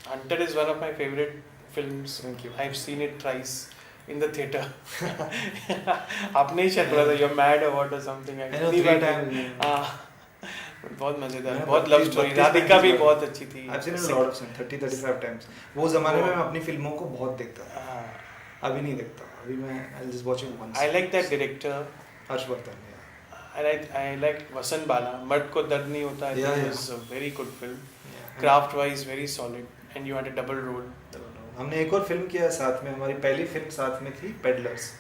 Hunter is one of my favorite films. Thank you. I've seen it thrice in the theater. आपने ही शायद बोला था you're mad or what or something. I know 3 times. बहुत मजेदार, मैंने बहुत love 32 story. 32 Radhika भी times बहुत अच्छी थी. I've seen it a lot of times, 30-35 times. वो ज़माने में मैं अपनी फिल्मों को बहुत देखता था. हाँ. अभी नहीं देखता. अभी मैं I'll just watch it once. I like that director. Harshvardhan. I like वसंत बाला. मर्द को दर्द नहीं होता. I think it was a very good film. Craft wise very solid. And you had a double role. हमने एक और फिल्म किया साथ में. हमारी पहली फिल्म साथ में थी पेडलर्स,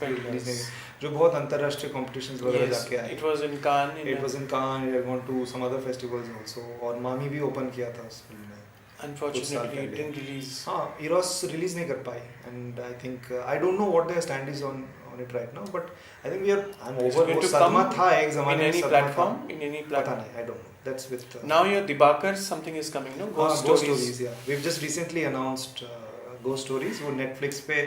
जो बहुत अंतरराष्ट्रीय कॉम्पिटिशंस वगैरह जाके आई. It was in Cannes. It was in Cannes. We had gone to some other festivals also. और मामी भी ओपन किया था उस फिल्म में. Unfortunately, it didn't release. हाँ, Eros रिलीज नहीं कर पाई. And I think I don't know what their stand is on it right now, but I think I'm over. वो सदमा था एक ज़माने में. In any platform? In any platform? पता नहीं. I don't know. That's with. Now your Dibakar something is coming, no? Ghost Stories. Yeah. We've just recently announced Ghost Stories. वो Netflix पे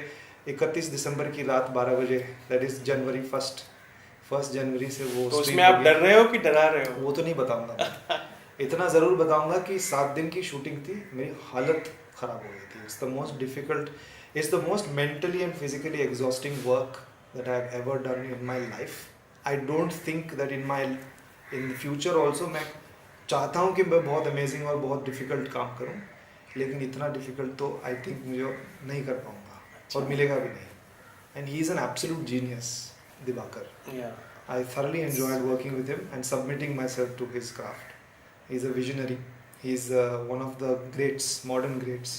31 दिसंबर की रात 12 बजे. That is January 1st जनवरी से वो. तो उसमें आप डर रहे हो कि डरा रहे हो? वो तो नहीं बताऊंगा. इतना ज़रूर बताऊंगा कि 7 दिन की शूटिंग थी. मेरी हालत ख़राब हो गई थी. It's the most difficult. It's the most mentally and physically exhausting work that I have ever done in my life. I don't think that in the future also मैं चाहता हूँ कि मैं बहुत अमेजिंग और बहुत डिफ़िकल्ट काम करूँ, लेकिन इतना डिफ़िकल्ट तो आई थिंक मुझे नहीं कर पाऊँगा और मिलेगा भी नहीं. And he is an absolute genius, Diwakar. I thoroughly enjoyed working with him and submitting myself to his craft. He is a visionary. He is one of the greats, modern greats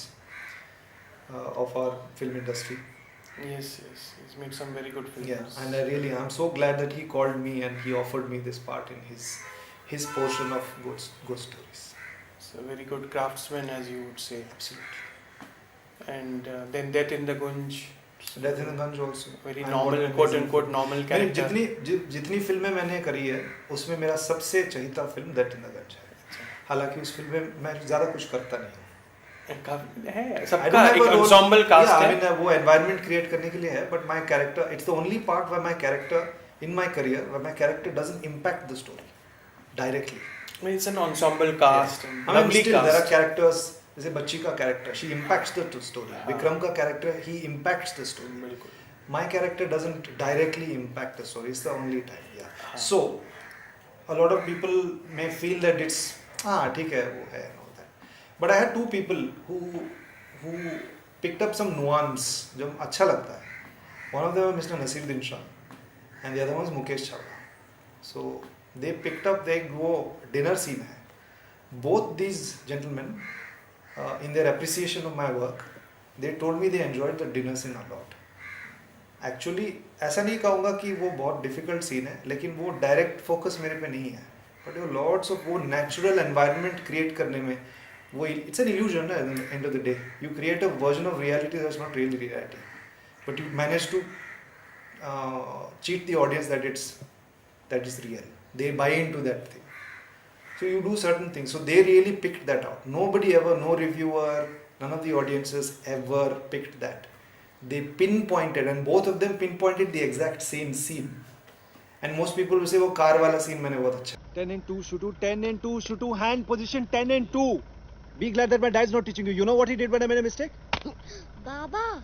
of our film industry. Yes. He's made some very good films. Yeah, and I'm so glad that he called me and he offered me this part in his portion of Ghost Stories. So a very good craftsman, as you would say. Absolutely. And then Death in the Gunj. Death in the Gunj also. Very normal, quote unquote normal character. जितनी फिल्में मैंने करी है उसमें मेरा सबसे चहीता film Death in the Gunj है. हालांकि उस फिल्म में मैं ज़्यादा कुछ करता नहीं हूँ. है सबका एक ensemble cast है. I mean वो environment create करने के लिए है, but my character, it's the only part where my character in my career where my character doesn't impact the story directly. I mean, it's an ensemble cast. Yeah. I mean, still there are characters. जैसे बच्ची का character, she impacts the story. Vikram का character, he impacts the story. My character doesn't directly impact the story. It's the only time. Yeah. So a lot of people may feel that it's ठीक है वो है. But I had two people who picked up some nuance जो अच्छा लगता है. One of them was Mr. Naseeruddin Shah and the other one was Mukesh Chawla. So they picked up वो dinner scene है. Both these gentlemen in their appreciation of my work, they told me they enjoyed the dinner scene a lot. Actually ऐसा नहीं कहूँगा कि वो बहुत difficult scene है, लेकिन वो direct focus मेरे पे नहीं है. But lots of वो natural environment create करने में it's an illusion at the end of the day. You create a version of reality that's not really reality, but you manage to cheat the audience that is real. They buy into that thing. So you do certain things. So they really picked that out. Nobody ever, no reviewer, none of the audiences ever picked that. They pinpointed, and both of them pinpointed the exact same scene. And most people will say वो car वाला scene मैंने बहुत अच्छा. 10 and 2, Shutu, 10 and 2, Shutu, hand position 10 and 2. Be glad that my dad is not teaching you. You know what he did when I made a mistake? Baba.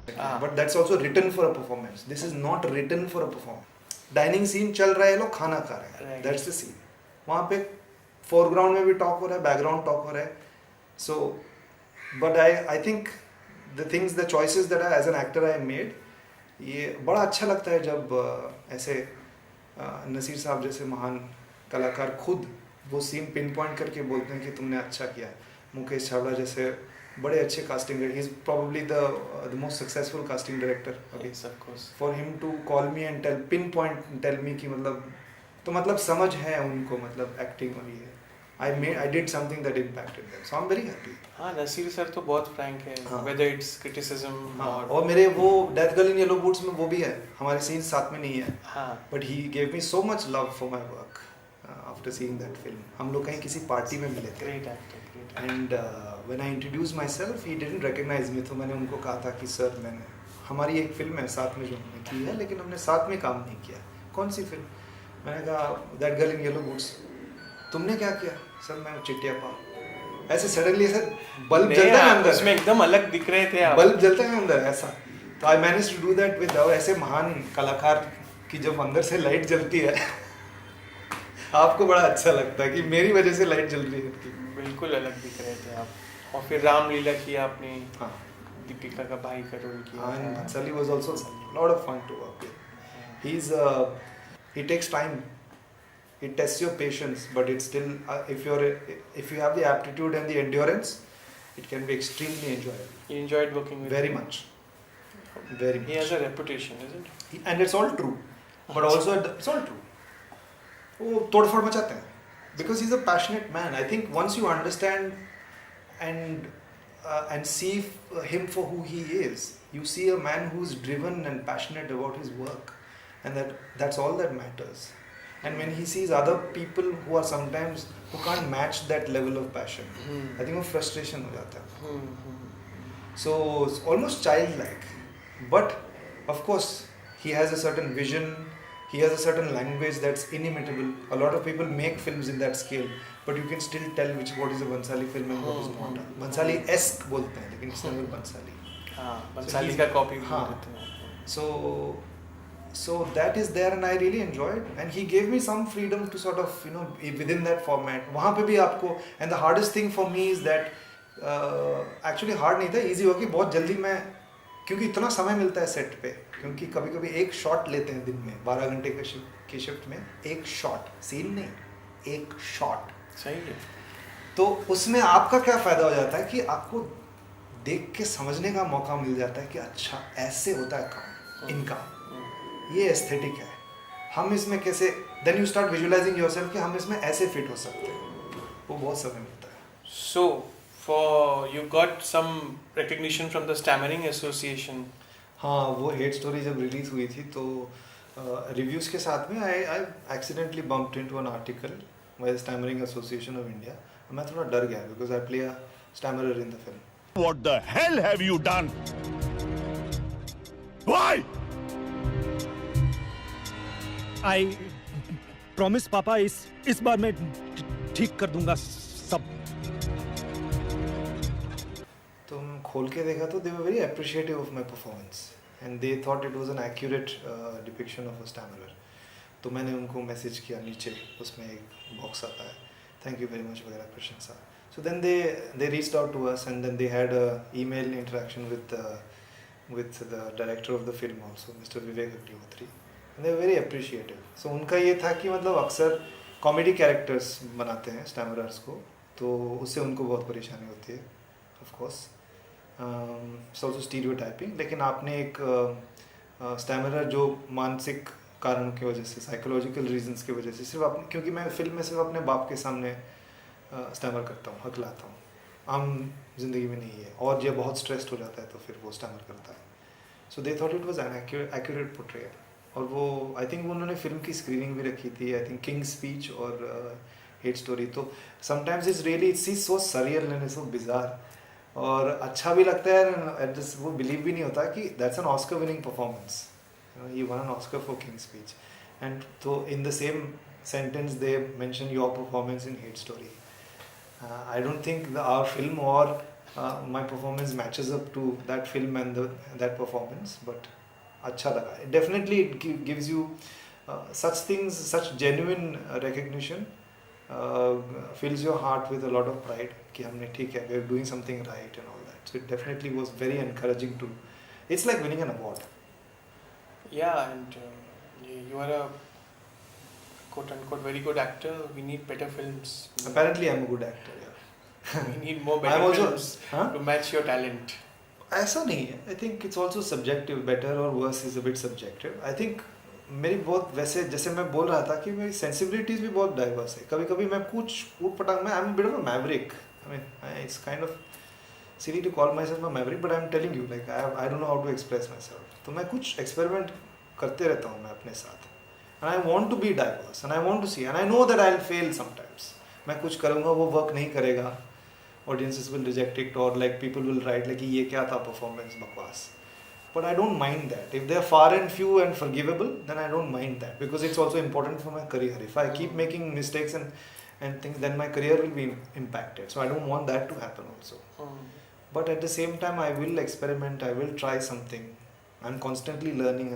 But that's also written for a performance. This is not written for a performance. Dining scene चल रहा है, लोग खाना खा रहे हैं. That's the scene. वहाँ पे foreground में भी talk हो रहा है, background talk हो रहा है. So, but I think the choices that as an actor I made, ये बड़ा अच्छा लगता है जब ऐसे नसीर साहब जैसे महान कलाकार खुद वो सीन पिन पॉइंट करके बोलते हैं कि तुमने अच्छा किया. मुकेश चावला जैसे बड़े अच्छे casting director, he is probably the most successful casting director. For him to call me and pinpoint tell me कि मतलब समझ है उनको, मतलब एक्टिंग और ये I did something that impacted them, so I'm very happy. हाँ, Naseer sir तो बहुत frank है, whether it's criticism और मेरे वो Death Girl in Yellow Boots में वो भी है, हमारे scenes साथ में नहीं है. But he gave me so much love for my work after seeing that film. हम लोग कहीं किसी पार्टी में मिले थे. Great actor. And when I introduced myself, he didn't recognize me. तो मैंने उनको कहा था कि सर मैंने हमारी एक फिल्म है साथ में जो हमने की है, लेकिन हमने साथ में काम नहीं किया. कौन सी फिल्म? मैंने कहा That Girl in Yellow Boots. तुमने क्या किया? सर मैं चिट्टियापा. ऐसे सडनली ऐसे बल्ब नहीं, जलता है आप अंदर, उसमें एकदम अलग दिख रहे थे आप. बल्ब जलता है अंदर ऐसा. तो I manage to do that with ऐसे महान कलाकार की जब अंदर से लाइट जलती है आपको बड़ा अच्छा लगता है कि मेरी वजह से लाइट जल रही है उनकी. बिल्कुल अलग दिख रहे थे आप. और फिर रामलीला किया आपने, हाँ, दीपिका का भाई का रोल किया and था. Bhansali was also a lot of fun to work with. He takes time. It tests your patience, but it's still if you have the aptitude and the endurance, it can be extremely enjoyable. You enjoyed working with Very him? much, very He has much. a reputation, isn't it? And it's all true, but also it's all true. वो तोड़फोड़ मचाते हैं because he's a passionate man. I think once you understand and see him for who he is, you see a man who's driven and passionate about his work, and that's all that matters. And when he sees other people who are sometimes who can't match that level of passion, I think वो frustration हो जाता है. So it's almost childlike, but of course he has a certain vision. He has a certain language that's inimitable. A lot of people make films in that scale, but you can still tell what is a Bhansali film and what is not. Bhansali-esque बोलते हैं, लेकिन it's never Bhansali. हाँ, बंसाली का copy भी हाँ. देते हैं. So that is there, and I really enjoyed. And he gave me some freedom to sort of within that format. वहाँ पे भी आपको, and the hardest thing for me is that actually hard नहीं था, easy हो कि बहुत जल्दी मैं, क्योंकि इतना समय मिलता है सेट पे, क्योंकि कभी कभी एक शॉट लेते हैं दिन में 12 घंटे के शिफ्ट में, एक शॉट, सीन नहीं, एक शॉट. सही है. तो उसमें आपका क्या फ़ायदा हो जाता है कि आपको देख के समझने का मौका मिल जाता है कि अच्छा ऐसे होता है काम, इनका ये एस्थेटिक है, हम इसमें कैसे, then you start visualising yourself कि हम इसमें ऐसे फिट हो सकते हैं. वो बहुत समय मिलता है. So, you got some recognition from the Stammering Association. हाँ, वो हेट स्टोरी जब रिलीज हुई थी तो रिव्यूज के साथ में I accidentally bumped into an article by the Stammering Association of India. मैं थोड़ा डर गया because I play a stammerer in the film. What the hell have you done? Why? I promise पापा इस बार मैं ठीक कर दूंगा सब. तो हम खोल के देखा तो they were very appreciative of my performance and they thought it was an accurate depiction of a stammerer. तो मैंने उनको मैसेज किया, नीचे उसमें एक बॉक्स आता है, थैंक यू वेरी मच वगैरह, प्रशंसा. So then they reached out to us and then they had a email interaction with the director of the film also, Mr. Vivek Agnihotri, and they were very appreciative. So उनका ये था कि मतलब अक्सर comedy characters बनाते हैं स्टैमरर्स को, तो उससे उनको बहुत परेशानी होती है of course. It's also stereotyping. लेकिन आपने एक स्टैमरर जो मानसिक कारणों की वजह से, साइकोलॉजिकल रीजंस की वजह से, सिर्फ अपने, क्योंकि मैं फिल्म में सिर्फ अपने बाप के सामने स्टैमर करता हूँ, हकलाता हूँ, आम जिंदगी में नहीं है, और जब बहुत स्ट्रेस्ड हो जाता है तो फिर वो स्टैमर करता है. So they thought it was an accurate portrayal. और वो आई थिंक उन्होंने फिल्म की स्क्रीनिंग भी रखी थी, आई थिंक किंग स्पीच और हेट स्टोरी. तो sometimes it's really it's so surreal and so bizarre, और अच्छा भी लगता है. वो बिलीव भी नहीं होता कि that's an Oscar winning performance. You won an Oscar for King's Speech, and so in the same sentence they mention your performance in Hate Story. I don't think our film or my performance matches up to that film and that performance, but अच्छा लगा. Definitely it gives you such things, such genuine recognition fills your heart with a lot of pride कि हमने ठीक है, we are doing something right and all that. So it definitely was very encouraging to. It's like winning an award. Yeah, and you are a quote-unquote very good actor. We need better films. Apparently, I'm a good actor. Yeah. We need more I'm better also- films Huh? to match your talent. ऐसा नहीं है. I think it's also subjective. Better or worse is a bit subjective. I think मेरी बहुत, वैसे जैसे मैं बोल रहा था कि मेरी sensibilities भी बहुत diverse है. कभी कभी मैं कुछ ऊट पटांग में, I'm a bit of a maverick. I mean, it's kind of silly to call myself a maverick, but I'm telling you, like I don't know how to express myself. तो मैं कुछ experiment करते रहता हूँ मैं अपने साथ. And I want to be diverse, and I want to see, and I know that I'll fail sometimes. मैं कुछ करूँगा वो work नहीं करेगा, audiences will reject it, or like people will write like ये क्या था performance बकवास. But I don't mind that. If they're far and few and forgivable, then I don't mind that, because it's also important for my career. If I keep making mistakes and and think then my career will be impacted. So I don't want that to happen also. But at the same time, I will experiment. I will try something. I'm constantly learning.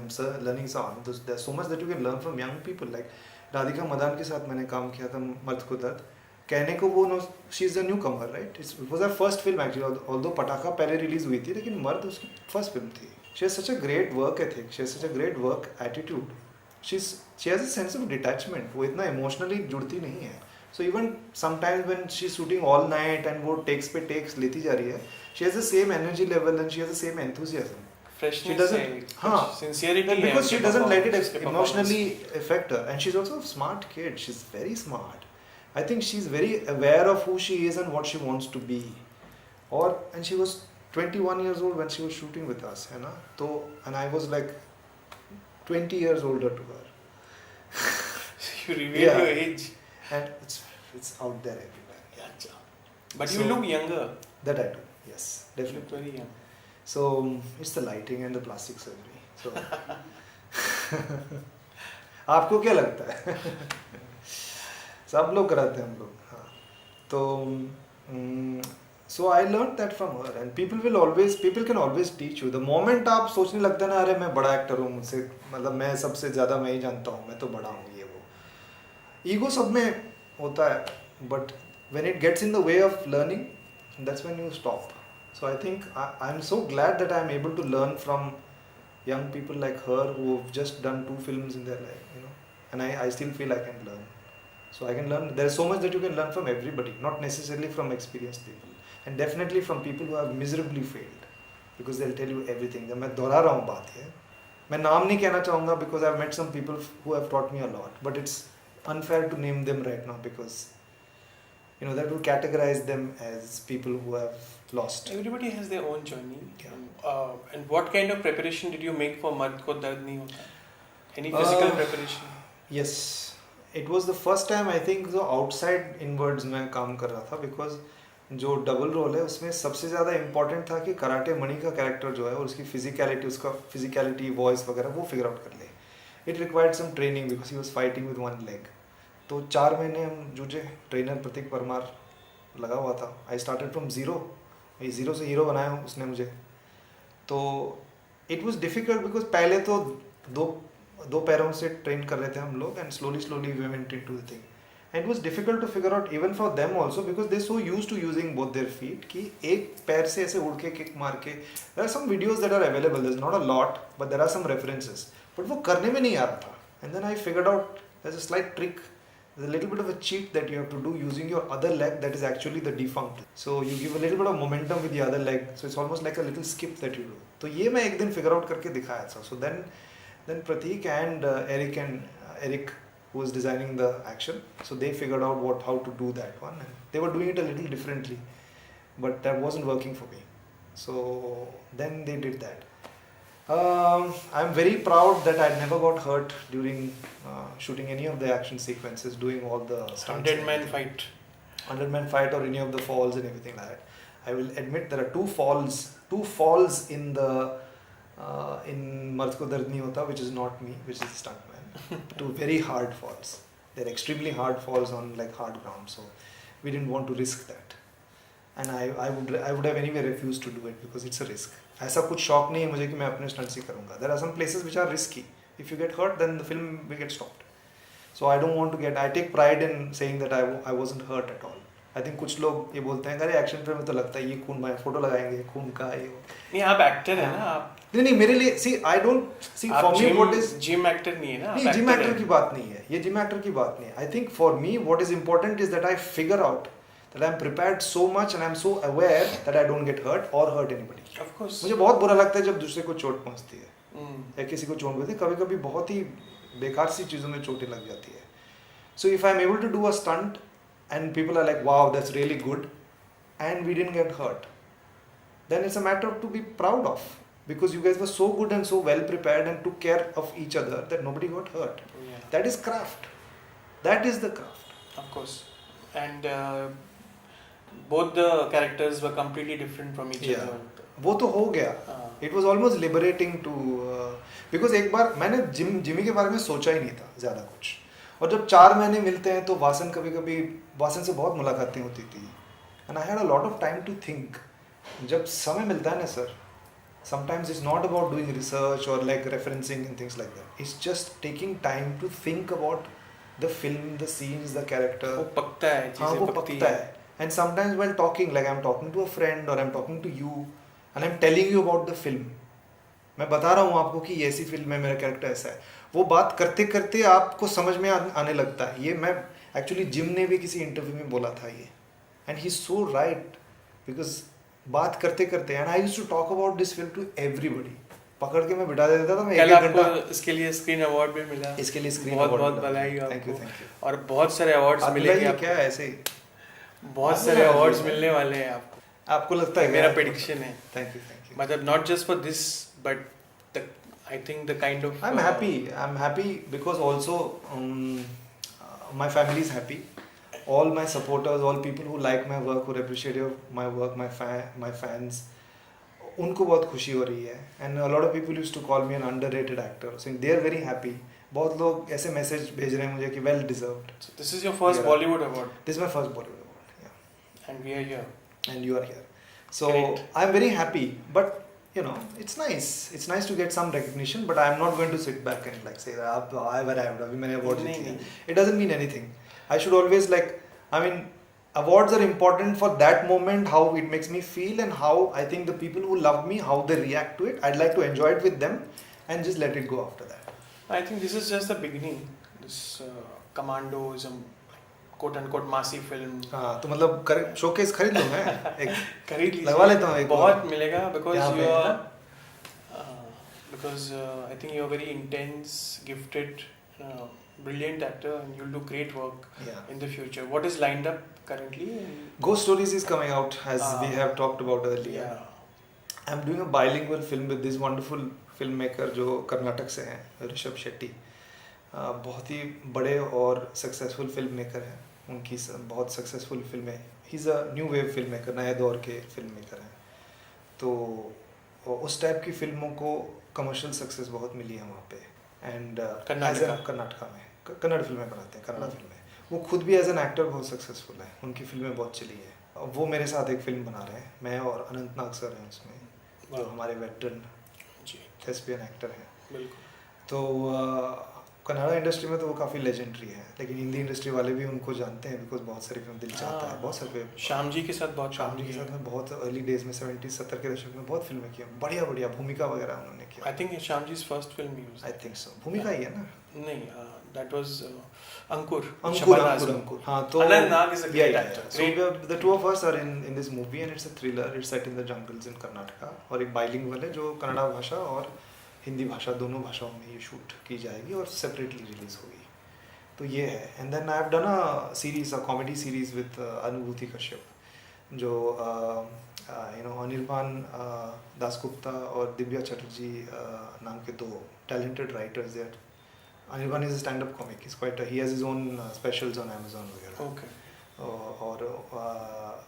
Learning so there's so much that you can learn from young people. Like Radhika Madan के साथ मैंने काम किया था मर्द को दर्द. कहने को वो she's a newcomer, right? It was her first film actually. Although पटाखा पहले release हुई थी, लेकिन मर्द उसकी first film थी. She has such a great work ethic. She has such a great work attitude. She has a sense of detachment. वो इतना emotionally जुड़ती नहीं है. So even sometimes when she's shooting all night and वो takes पे takes लेती जा रही है, she has the same energy level and she has the same enthusiasm. Freshness, she doesn't, sincerity, and because she doesn't let it emotionally performance. affect her, and she's also a smart kid. She's very smart. I think she's very aware of who she is and what she wants to be. And she was 21 years old when she was shooting with us, है ना? तो and I was like 20 years older to her. You reveal your age. And it's out there everywhere. Yeah. But you look younger. That I do, yes, You look definitely. very young. So it's the lighting and the plastic surgery. So आपको क्या लगता है? सब लोग कराते हैं हम लोग. हाँ. तो so I learned that from her, and people can always teach you. The moment आप सोचने लगते हैं ना, अरे मैं बड़ा एक्टर हूँ, मुझसे मतलब मैं सबसे ज़्यादा मैं ही जानता हूँ, मैं तो बड़ा हूँ, ये वो. ईगो सब में होता है, but when it gets in the way of learning, that's when you stop. So I think I'm so glad that I'm able to learn from young people like her who've just done 2 films in their life, you know, and I still feel I can learn. So I can learn. There's so much that you can learn from everybody, not necessarily from experienced people, and definitely from people who have miserably failed, because they'll tell you everything. जब मैं दोहरा रहा हूँ बात है, मैं नाम नहीं कहना चाहूँगा because I've met some people who have taught me a lot, but it's unfair to name them right now because you know that will categorize them as people who have lost. Everybody has their own journey. Yeah. And what kind of preparation did you make for Mard Ko Dard Nahi Hota? Any physical preparation? Yes, it was the first time I think जो outside inwards मैं काम कर रहा था, because जो double role है उसमें सबसे ज़्यादा इम्पोर्टेंट था कि कराटे मणि का कैरेक्टर जो है और उसकी फिजिकलिटी वॉइस वगैरह वो फिगर आउट कर ले. It required some training because he was fighting with one leg. तो 4 महीने हम जूझे. ट्रेनर प्रतीक परमार लगा हुआ था. आई स्टार्टेड फ्रॉम ज़ीरो से हीरो बनाया उसने मुझे. तो इट वाज डिफिकल्ट बिकॉज पहले तो दो पैरों से ट्रेन कर रहे थे हम लोग, and slowly we went into the thing. And it was difficult to figure out even for them also because they're so used to using both their feet कि एक पैर से ऐसे उड़ के किक मार के. There are some videos that are available. There's not a lot, but there are some references. But वो करने में नहीं आ रहा था. And then I figured out there's a slight trick. There's a little bit of a cheat that you have to do using your other leg that is actually the defunct. So you give a little bit of momentum with the other leg. So it's almost like a little skip that you do. तो ये मैं एक दिन figure out करके दिखाया था. So then Pratik and Eric who was designing the action, so they figured out how to do that one, and they were doing it a little differently, but that wasn't working for me. So then they did that. I'm very proud that I never got hurt during shooting any of the action sequences, doing all the stunts. 100-man fight. 100-man fight or any of the falls and everything like that. I will admit there are two falls in the in Mard Ko Dard Nahi Hota, which is not me, which is the stuntman. 2 very hard falls. They're extremely hard falls on like hard ground, so we didn't want to risk that. And I would have anyway refused to do it because it's a risk. ऐसा कुछ शौक नहीं है मुझे कि मैं अपने stunts ही करूँगा. There are some places which are risky. If you get hurt, then the film will get stopped. So I don't want to get. I take pride in saying that I wasn't hurt at all. I think कुछ लोग ये बोलते हैं अरे action film में तो लगता है ये खून भाई फोटो लगाएंगे खून का ये. नहीं आप एक्टर है ना आप. नहीं मेरे लिए see I don't see for me what is gym actor नहीं है ना. नहीं जिम एक्टर की बात नहीं है. ये जिम एक्टर की बात नहीं है. I think for me what is important is that I figure out that I'm prepared so much and I'm so aware that I don't get hurt or hurt anybody. Of course. मुझे बहुत बुरा लगता है जब दूसरे को चोट पहुंचती है या किसी को चोट पहुंचती है. कभी-कभी बहुत ही बेकार सी चीज़ों में चोटें लग जाती है. So if I'm able to do a stunt and people are like wow that's really good and we didn't get hurt, then it's a matter to be proud of because you guys were so good and so well prepared and took care of each other that nobody got hurt. Yeah. That is craft. That is the craft. Of course. And both the characters were completely different from each other. वो तो हो गया. It was almost liberating to because एक बार मैंने Jimmy के बारे में सोचा ही नहीं था ज़्यादा कुछ. और जब 4 महीने मिलते हैं तो वासन से बहुत मुलाकातें होती थी and I had a lot of time to think. जब समय मिलता है ना sir, sometimes it's not about doing research or like referencing and things like that. It's just taking time to think about the film, the scenes, the character. वो पकता है, हाँ चीजें वो पकती पकता है. है. And sometimes while talking, like I'm talking to a friend or I'm talking to you and I'm telling you about the film. मैं बता रहा हूँ आपको कि ये ऐसी फिल्म है, मेरा कैरेक्टर ऐसा है. वो बात करते करते आपको समझ में आने लगता है. ये मैं एक्चुअली जिम ने भी किसी इंटरव्यू में बोला था ये. And he is so right because बात करते करते and I used to talk about this film to everybody. पकड़ के मैं बिठा देता था. मैं कल एक आपको घंटा इसके लिए स्क्रीन अवार्ड भी मिला. इसके लिए स्क्रीन बहुत अवार्ड बहुत मिला. बधाई थैंक यू आपको. और बहुत सारे अवार्ड्स मिलेंगे आपको. क्या ऐसे ही बहुत सारे अवार्ड्स मिलने वाले हैं आपको. आपको लगता है? मेरा प्रेडिक्शन है. Thank you. मतलब not just for this but I think the kind of I'm happy because also my family is happy. All my supporters, all people who like my work, who appreciate my work, my fans, उनको बहुत खुशी हो रही है. And a lot of people used to call me an underrated actor, saying they are very happy. बहुत लोग ऐसे message भेज रहे हैं मुझे कि well deserved. So this is your first Bollywood award. This is my first Bollywood award. Yeah. And we are here. And you are here. So Great. I'm very happy, but you know, it's nice. It's nice to get some recognition, but I'm not going to sit back and like say that I've arrived. अभी मैंने award जीत लिया. It doesn't mean anything. I should always like, I mean, awards are important for that moment, how it makes me feel and how I think the people who love me, how they react to it. I'd like to enjoy it with them and just let it go after that. I think this is just the beginning. This Commando is a quote unquote मासी film. हाँ तो मतलब showcase खरीद लूँ मैं. एक खरीद लीजिए. लगवा लेता हूँ एक. बहुत मिलेगा because you है are because I think you are very intense, gifted, brilliant actor and you'll do great work in the future. What is lined up currently? Ghost Stories is coming out as we have talked about earlier. Yeah. I'm doing a bilingual film with this wonderful filmmaker जो कर्नाटक से हैं, ऋषभ शेट्टी. बहुत ही बड़े और successful film maker हैं. उनकी बहुत successful फिल्में. He is a new wave film maker, नए दौर के फिल्म मेकर हैं. तो उस टाइप की फिल्मों को कमर्शियल सक्सेस बहुत मिली है वहाँ पे. एंड कर्नाटका में कन्नड़ फिल्में बनाते हैं, कन्नड़ फिल्में. वो खुद भी एज एन एक्टर बहुत सक्सेसफुल है. उनकी फिल्में बहुत चली है. वो मेरे साथ एक फिल्म बना रहे हैं. मैं और अनंत नाग सर हैं उसमें, जो हमारे वेटरन thespian एक्टर हैं. बिल्कुल. तो कन्नड़ा इंडस्ट्री में तो वो काफ़ी लेजेंडरी है, लेकिन हिंदी इंडस्ट्री वाले भी उनको जानते हैं बिकॉज बहुत सारी फिल्म दिल चाहता है. बहुत सारे श्याम जी के साथ बहुत श्याम जी के साथ में बहुत अर्ली डेज में 70-70 के दशक में बहुत फिल्में की. बढ़िया बढ़िया भूमिका वगैरह उन्होंने किया. I think Shyam ji first film ही आई थिंक सो. भूमिका ही है ना? नहीं, दैट वाज अंकुर. हाँ तो Anant Nag is a great actor. So the two of us are in this movie and it's a thriller. It's set in the jungles in Karnataka और एक bilingual है जो कन्नड़ा भाषा और हिंदी भाषा दोनों भाषाओं में ये शूट की जाएगी और सेपरेटली रिलीज होगी. तो ये है. And then I have done a series, a comedy series with Anubhuti Kashyap जो अनिर्बान दासगुप्ता और दिव्या चटर्जी नाम के दो talented writers there. Anirban is a stand-up comic. He's quite. He has his own specials on Amazon वगैरह. Okay. और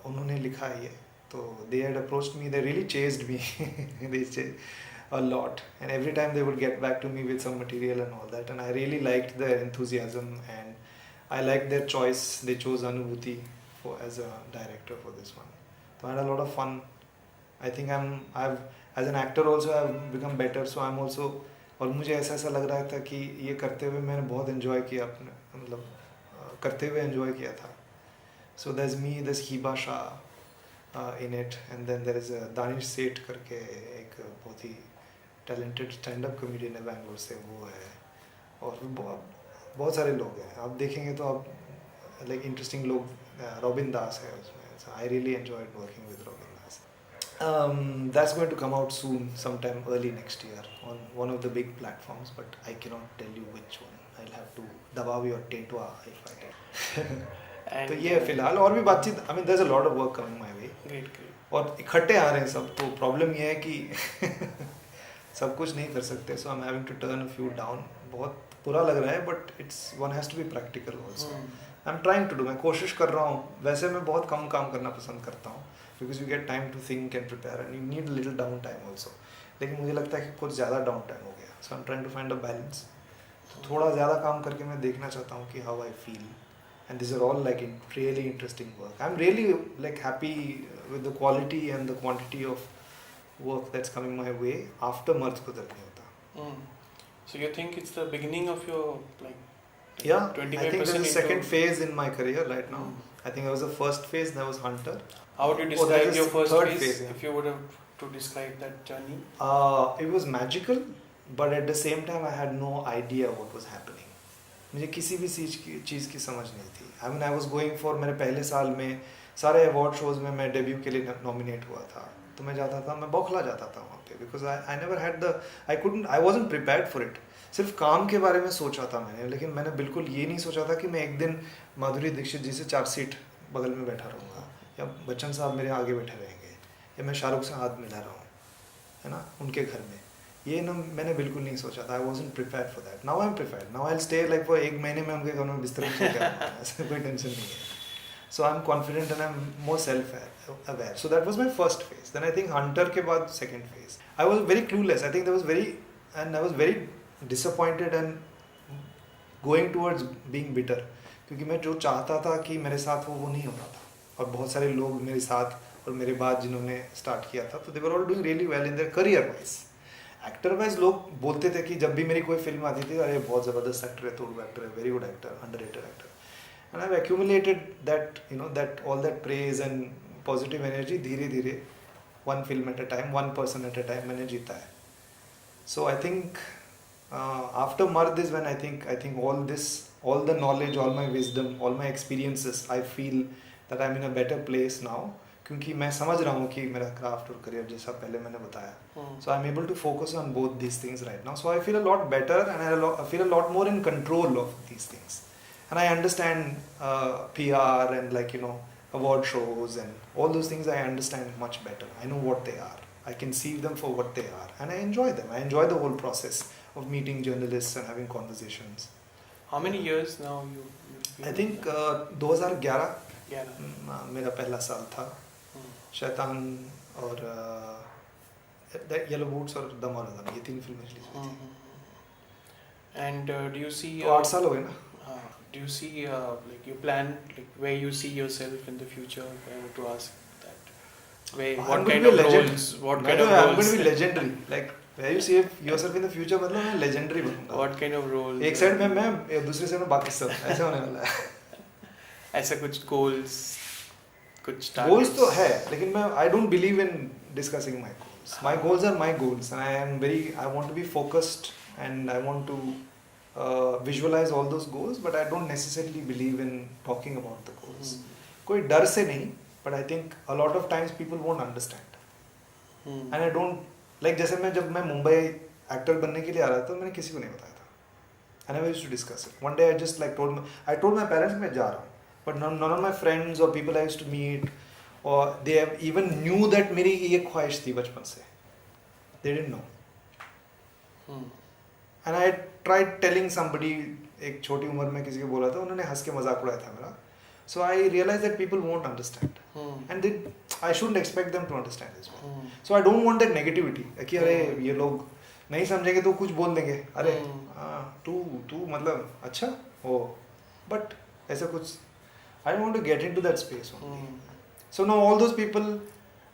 उन्होंने लिखा है ये. तो they had approached me. They really chased me. They chased a lot, and every time they would get back to me with some material and all that. And I really liked their enthusiasm, and I liked their choice. They chose Anubhuti as a director for this one. So I had a lot of fun. I think I've as an actor also I've become better. So I'm also. और मुझे ऐसा लग रहा था कि ये करते हुए मैंने बहुत एंजॉय किया अपने, मतलब करते हुए एंजॉय किया था. So there is me, there is Hiba Shah in it, and then there is Danish Seth करके एक बहुत ही टैलेंटेड स्टैंड अप कॉमेडियन है बैंगलोर से, वो है. और बहुत सारे लोग हैं. आप देखेंगे तो आप लाइक इंटरेस्टिंग लोग. रॉबिन दास है उसमें. I really enjoyed working with robin Das. That's going to come out soon, sometime early next year on one of the big platforms, but I cannot tell you which one. I'll have to दबाव your टेटवा if I can. तो ये है फिलहाल. और भी बातचीत. I mean there's a lot of work coming my way. Great. और इकट्ठे आ रहे हैं सब. तो प्रॉब्लम ये है कि सब कुछ नहीं कर सकते. So I'm having to turn a few down. बहुत बुरा लग रहा है, but one has to be practical also. I'm trying to do. मैं कोशिश कर रहा हूँ. वैसे मैं बहुत कम काम करना पसंद करता हूँ because you get time to think and prepare and you need a little down time also. लेकिन मुझे लगता है कि कुछ ज़्यादा डाउन टाइम हो गया. So I'm trying to find a balance. तो थोड़ा ज़्यादा काम करके मैं देखना चाहता हूँ कि how I feel, and this are all like really interesting work. I am really like happy with the quality and the quantity of work that's coming my way after Marz Badal Nahi Hota. So you think it's the beginning of your like Yeah, 25% I think there's a into- second phase in my career right now. I think there was the first phase, there was Hunter. How would you Oh, that describe is your first third phase, phase, yeah. if you would have to describe that journey? It was magical, but at the same time I had no idea what was happening. मुझे किसी भी चीज़ की समझ नहीं थी. I mean, I was going for मेरे पहले साल में सारे अवार्ड शोज में मैं डेब्यू के लिए नॉमिनेट हुआ था, तो मैं जाता था, मैं बौखला जाता था वहाँ पे, because I never had the I wasn't prepared for it. सिर्फ काम के बारे में सोचा था मैंने, लेकिन मैंने बिल्कुल ये नहीं सोचा था कि मैं एक दिन माधुरी दीक्षित जी से 4 सीट बगल में बैठा रहूँगा, या बच्चन साहब मेरे आगे बैठे रहेंगे, या मैं शाहरुख से हाथ मिला रहा हूँ, है ना, उनके घर में. ये ना मैंने बिल्कुल नहीं सोचा था. I wasn't prepared for that. Now I am prepared. Now I will stay like for 1 महीने में उनके घर में बिस्तर में क्या ऐसा कोई टेंशन नहीं है. So I'm confident and I'm more self-aware. So that was my first phase. Then I think Hunter के बाद second phase. I was very clueless. I think I was very disappointed and going towards being bitter. क्योंकि मैं जो चाहता था कि मेरे साथ वो नहीं हो रहा था. और बहुत सारे लोग मेरे साथ और मेरे बाद जिन्होंने स्टार्ट किया था, तो they were all doing really well in their career wise. Actor wise लोग बोलते थे कि जब भी मेरी कोई फिल्म आती थी, अरे बहुत ज़बरदस्त एक्टर है, तोड़ू एक्टर है, very good actor, underrated actor. And I've accumulated that, that all that praise and positive energy धीरे धीरे one film at a time, one person at a time मैंने जीता है. So I think after Mard is when I think all this, all the knowledge, all my wisdom, all my experiences, I feel that I'm in a better place now, क्योंकि मैं समझ रहा हूँ कि मेरा क्राफ्ट और करियर जैसा पहले मैंने बताया. So I'm able to focus on both these things right now. So I feel a lot better and I feel a lot more in control of these things. And I understand PR and award shows and all those things. I understand much better. I know what they are. I can see them for what they are, and I enjoy them. I enjoy the whole process of meeting journalists and having conversations. How many years now you I think 2011 मेरा पहला साल था. शैतान और yellow boots और दम और दम, ये 3 फिल्में रिलीज हुई थी. And do you see? तो 8 साल हो गए ना. Do you see you plan where you see yourself in the future? If I were to ask that, what kind of roles? I'm going to be legendary. Like where you see yourself in the future, मतलब मैं legendary बनूंगा. What kind of role? एक side में मैं, दूसरी side में बाकी सब, ऐसे होने वाला है. ऐसा कुछ goals, कुछ targets? Goals तो है, लेकिन मैं I don't believe in discussing my goals. My goals are my goals, and I want to be focused and I want to visualize all those goals, but I don't necessarily believe in talking about the goals. कोई डर से नहीं, but I think a lot of times people won't understand. And I don't like, जैसे जब मैं Mumbai actor बनने के लिए आ रहा था, मैंने किसी को नहीं बताया था. I never used to discuss it. One day I just told my parents मैं जा रहा हूँ, but none of my friends or people I used to meet or they have even knew that मेरी ये ख्वाहिश थी बचपन से. They didn't know. And I tried telling somebody, एक छोटी उम्र में किसी को बोला था, उन्होंने हंस के मजाक उड़ाया था मेरा. So I realized that people won't understand. And I shouldn't expect them to understand as well. So I don't want that negativity. कि अरे ये लोग नहीं समझेंगे तो कुछ बोल देंगे. अरे तू मतलब अच्छा हो. But ऐसा कुछ I don't want to get into that space only. So now all those people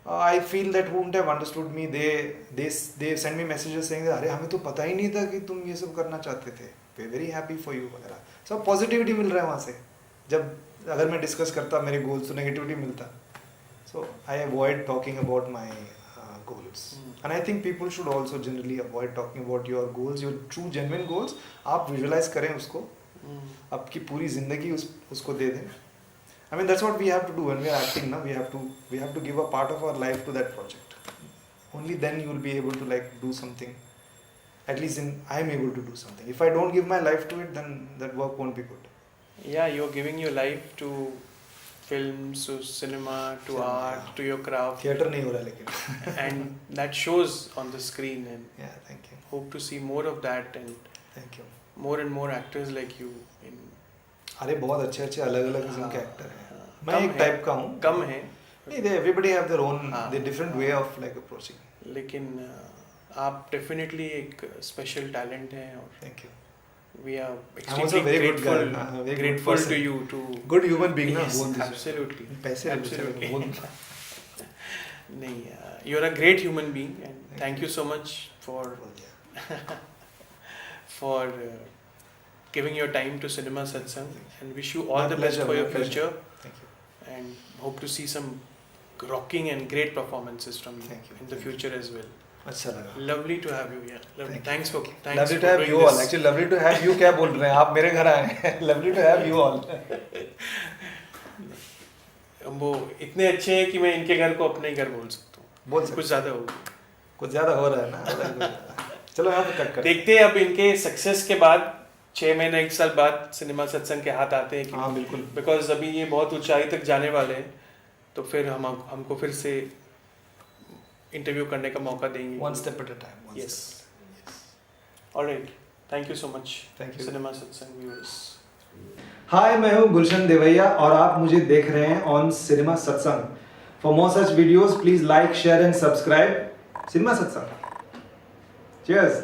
I feel that wouldn't have understood me. They send me messages saying that अरे हमें तो पता ही नहीं था कि तुम ये सब करना चाहते थे. We're very happy for you वगैरह. सब पॉजिटिविटी मिल रहा है वहाँ से. जब अगर मैं डिस्कस करता मेरे गोल्स तो नेगेटिविटी मिलता. So I avoid talking about my goals. And I think people should also generally avoid talking about your goals, your true genuine goals. आप visualize करें उसको. आपकी पूरी जिंदगी उसको दे दें. I mean that's what we have to do when we are acting. Now we have to give a part of our life to that project. Only then you will be able to do something. At least I am able to do something. If I don't give my life to it, then that work won't be good. Yeah, you're giving your life to films, to cinema, to art, to your craft. Theater नहीं हो रहा लेकिन. And that shows on the screen. And yeah, thank you. Hope to see more of that and thank you. More and more actors like you in. अरे बहुत अच्छे अलग-अलग किस्म के एक्टर हैं. मैं एक टाइप का हूँ. कम है. नहीं, everybody have their own, their different way of approaching. लेकिन आप definitely एक special talent हैं और. Thank you. we are I'm also extremely a very good grateful, guy, very good grateful person. to you to. Good human being ना Yes, बोल दीजिए. absolutely. पैसे Absolutely. बोल. नहीं, you're a great human being, and thank you so much for for giving your time to Cinema Satsang, and wish you all My the pleasure, best for my your pleasure. future, Thank you. and hope to see some rocking and great performances from you, Thank you. in the future as well. अच्छा लगा. Lovely to have you here. Lovely. Thank you. Thanks Lovely for to have doing you all. this. Actually, lovely to have you. क्या बोल रहे हैं आप मेरे घर आए हैं. Lovely to have you all. वो इतने अच्छे हैं कि मैं इनके घर को अपने घर बोल सकता हूँ. बोल सकते. कुछ ज़्यादा हो गया. कुछ ज़्यादा हो रहा है ना. चलो यहाँ पे कट कर. देखते हैं अब इनके सक्सेस के बाद 6 महीने 1 साल बाद सिनेमा सत्संग के हाथ आते हैं कि हाँ बिल्कुल. बिकॉज अभी ये बहुत ऊंचाई तक जाने वाले हैं, तो फिर हमको फिर से इंटरव्यू करने का मौका देंगे. One step at a time. Yes. Alright. Thank you so much. Thank you. Cinema सत्संग व्यूअर्स. हाय, मैं हूँ गुलशन देवैया और आप मुझे देख रहे हैं ऑन सिनेमा सत्संग. For more such videos please like, share and subscribe cinema सत्संग. चीयर्स.